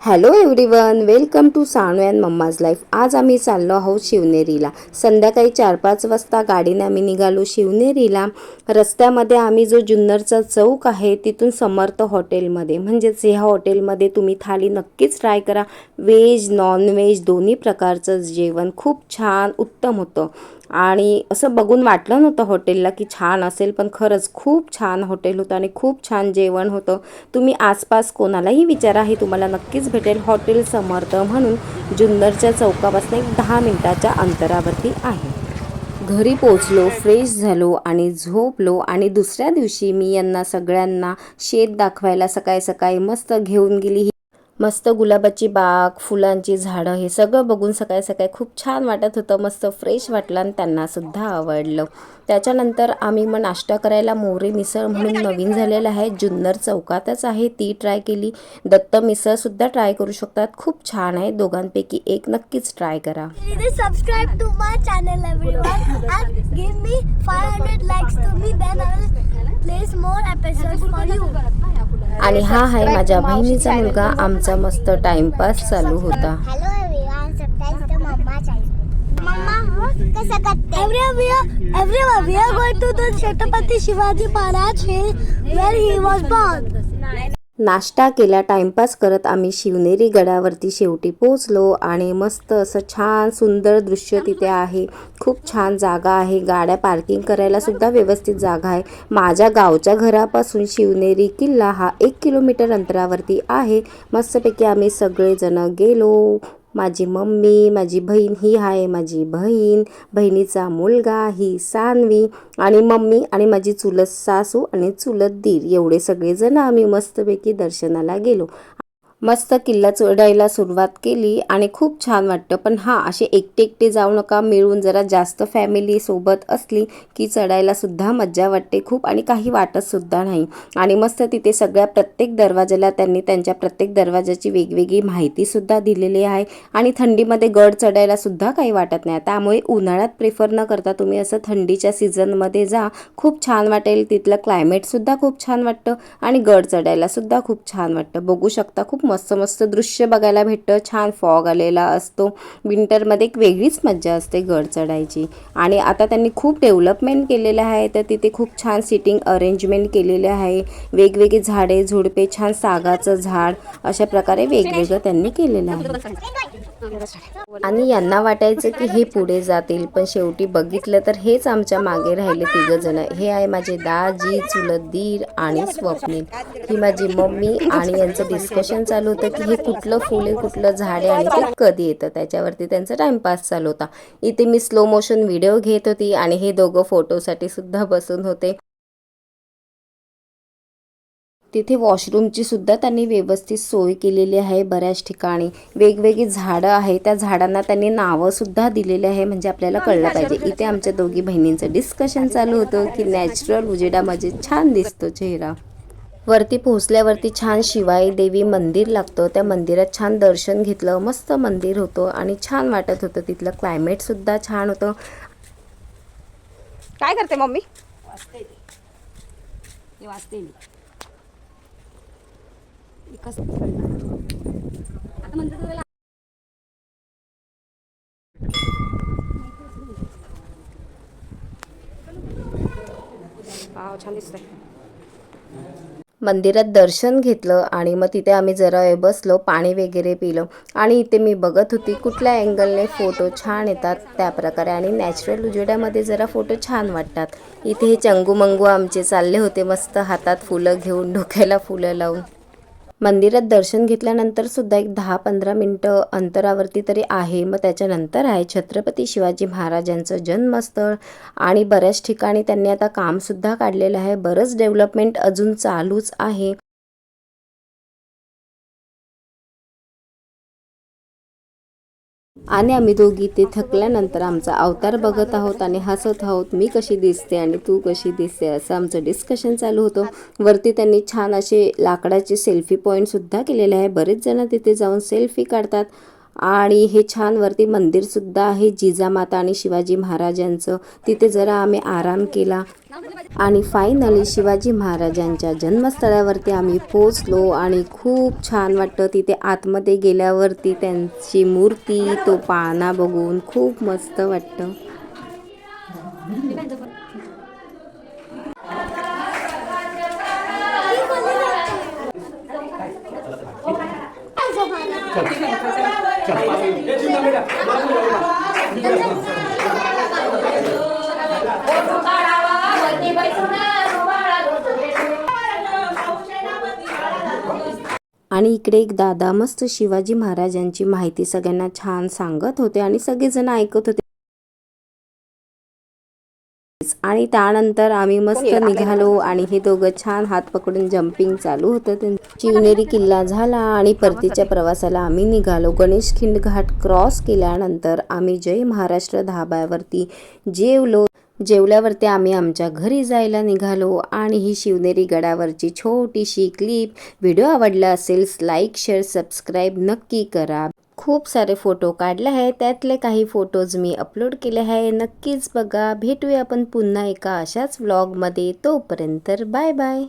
Hello everyone, welcome to Sanu and mumma's life. आज आम्ही चाललो आहोत शिवनेरीला. संध्याकाळी 4-5 वाजता गाडीने आम्ही निघालो शिवनेरीला. रस्त्यामध्ये आम्ही जो जुन्नरचा चौक आहे तिथून समर्थ हॉटेलमध्ये, म्हणजेच ह्या हॉटेलमध्ये तुम्ही थाली नक्कीच ट्राय करा. व्हेज नॉन व्हेज दोन्ही प्रकारचं जेवण खूप छान उत्तम होतं. आणि असं बघून वाटलं नव्हतं हॉटेलला की छान असेल, पण खरंच खूप छान हॉटेल होतं आणि खूप छान जेवण होतं. तुम्ही आसपास कोणालाही विचारा, हे तुम्हाला नक्कीच भेटेल. हॉटेल समर्थ म्हणून जुन्नरच्या चौकापासून एक 10 मिनिटाच्या अंतरावरती आहे. घरी पोचलो, फ्रेश झालो आणि झोपलो. आणि दुसऱ्या दिवशी मी यांना सगळ्यांना शेत दाखवायला सकाळी सकाळी मस्त घेऊन गेली. मस्त गुलाबाची बाग, फुलांची झाडं, हे सगळं बघून सकाळी सकाळी खूप छान वाटत होतं. मस्त फ्रेश वाटलं आणि त्यांनासुद्धा आवडलं. त्याच्यानंतर आम्ही मग नाश्ता करायला मोरे मिसळ म्हणून नवीन झालेलं आहे, जुन्नर चौकातच आहे, ती ट्राय केली. दत्त मिसळसुद्धा ट्राय करू शकतात, खूप छान आहे. दोघांपैकी एक नक्कीच ट्राय करा. Subscribe to my channel everyone and give me 500 likes to me, then I will place more episodes for you. आणि हा आहे माझ्या बहिणीचा मुलगा. आमचा मस्त टाइमपास चालू होता. Hello everyone, subscribe to mama channel. Mama, कसं करते? Everyone, we are going to the Chhatrapati Shivaji Maharaj Hill where he was born. नाश्ता केला, टाइमपास करत आम्ही शिवनेरी गडावरती शेवटी पोचलो. आणि मस्त असं छान सुंदर दृश्य तिथे आहे. खूप छान जागा आहे, गाड्या पार्किंग करायला सुद्धा व्यवस्थित जागा आहे. माझ्या गावच्या घरापासून शिवनेरी किल्ला हा 1 किलोमीटर अंतरावरती आहे. मस्तपैकी आम्ही सगळेजण गेलो. माझी मम्मी, माझी बहीण, ही आहे माझी बहीण, बहिणीचा मुलगा, ही सानवी, आणि मम्मी आणि माझी चुलत सासू आणि चुलत दीर, एवढे सगळेजण आम्ही मस्तपैकी दर्शनाला गेलो. मस्त किल्ला चढायला सुरुवात केली आणि खूप छान वाटतं. पण हां, असे एकटे एकटे जाऊ नका, मिळून जरा जास्त फॅमिली सोबत असली की चढायला सुद्धा मज्जा वाटते खूप, आणि काही वाटत सुद्धा नाही. आणि मस्त तिथे सगळ्या प्रत्येक दरवाजाला त्यांनी त्यांच्या प्रत्येक दरवाजाची वेगवेगळी माहिती सुद्धा दिलेली आहे. आणि थंडीमध्ये गड चढायला सुद्धा काही वाटत नाही. त्यामुळे उन्हाळ्यात प्रेफर न करता तुम्ही असं थंडीच्या सीझनमध्ये जा, खूप छान वाटेल. तिथलं क्लायमेटसुद्धा खूप छान वाटतं आणि गड चढायला सुद्धा खूप छान वाटतं. बघू शकता, खूप मस्त मस्त दृश्य बघायला भेटतं. छान फॉग आलेला असतो. विंटरमध्ये एक वेगळीच मज्जा असते गड चढायची. आणि आता त्यांनी खूप डेव्हलपमेंट केलेलं आहे, तर तिथे खूप छान सिटिंग अरेंजमेंट केलेले आहे. वेगवेगळे झाडे झुडपे, छान सागाचं झाड, अशा प्रकारे वेगवेगळं त्यांनी केलेलं आहे. आणि यांना वाटायचं की हे पुढे जातील, पण शेवटी बघितलं तर हेच आमच्या मागे राहिले 3 जण. हे आहे माझे दाजी, चुलत दीर आणि स्वप्नील, ही माझी मम्मी. आणि यांचं डिस्कशन चालू होतं की हे कुठलं फुल आहे, कुठलं झाड आहे आणि ते कधी येतं. त्याच्यावरती त्यांचा टाइमपास चालू होता. इथे मी स्लो मोशन व्हिडिओ घेत होती आणि हे दोघं फोटोसाठी सुद्धा बसून होते. तिथे वॉशरूमची सुद्धा त्यांनी व्यवस्थित सोय केलेली आहे. बऱ्याच ठिकाणी वेगवेगळी झाडं आहेत, त्या झाडांना त्यांनी नावं सुद्धा दिलेली आहे, म्हणजे आपल्याला कळलं पाहिजे. इथे आमच्या दोघी बहिणींचं डिस्कशन चालू होतं की नॅचरल उजेडामध्ये छान दिसतो चेहरा. वरती पोहोचल्यावरती छान शिवाई देवी मंदिर लागतं, त्या मंदिरात छान दर्शन घेतलं. मस्त मंदिर होतं आणि छान वाटत होतं. तिथलं क्लायमेटसुद्धा छान होतं. काय करते मम्मी? वाचते छान दिसतंय. मंदिरात दर्शन घेतलं आणि मग तिथे आम्ही जरा वेळ बसलो, पाणी वगैरे पिलं. आणि इथे मी बघत होती कुठल्या अँगलने फोटो छान येतात त्या प्रकारे, आणि नॅचरल उजेडामध्ये जरा फोटो छान वाटतात. इथे हे चंगू मंगू आमचे चालले होते, मस्त हातात फुलं घेऊन, डोक्याला फुलं लावून. मंदिरात दर्शन घेतल्यानंतर सुद्धा एक 10-15 मिनटं अंतरावरती तरी आहे. मग त्याच्यानंतर आहे छत्रपती शिवाजी महाराजांचं जन्मस्थळ. आणि बऱ्याच ठिकाणी त्यांनी आता कामसुद्धा काढलेलं आहे. बरंच डेव्हलपमेंट अजून चालूच आहे. आणि आम्ही दोघी ते थकल्यानंतर आमचा अवतार बघत आहोत आणि हसत आहोत. मी कशी दिसते आणि तू कशी दिसते, असं आमचं डिस्कशन चालू होतं. वरती त्यांनी छान असे लाकडाचे सेल्फी पॉईंटसुद्धा केलेले आहे. बरेच जण तिथे जाऊन सेल्फी काढतात. आणि हे छान वरती मंदिर सुद्धा आहे जिजामाता आणि शिवाजी महाराजांचं. तिथे जरा आम्ही आराम केला आणि फायनली शिवाजी महाराजांच्या जन्मस्थळावरती आम्ही पोचलो आणि खूप छान वाटतं. तिथे आतमध्ये गेल्यावरती त्यांची मूर्ती तो पाळणा बघून खूप मस्त वाटतं. आणि इकडे एक दादा मस्त शिवाजी महाराजांची माहिती सगळ्यांना छान सांगत होते आणि सगळेजण ऐकत होते. आणि त्यानंतर आम्ही मस्त निघालो आणि हे दोघं छान हात पकडून जम्पिंग चालू होतं. शिवनेरी किल्ला झाला आणि परतीच्या प्रवासाला आम्ही निघालो. गणेशखिंड घाट क्रॉस केल्यानंतर आम्ही जय महाराष्ट्र धाब्यावरती जेवलो. जेवल्यावरती आम्ही आमच्या घरी जायला निघालो. आणि ही शिवनेरी गडावरची छोटीशी क्लिप. व्हिडिओ आवडला असेल लाईक शेअर सबस्क्राईब नक्की करा. खूप सारे फोटो काढले आहेत, त्यातले काही फोटोज मी अपलोड केले आहे, नक्कीच बघा. भेटूया आपण पुन्हा एका अशाच व्लॉगमध्ये. तोपर्यंत बाय बाय.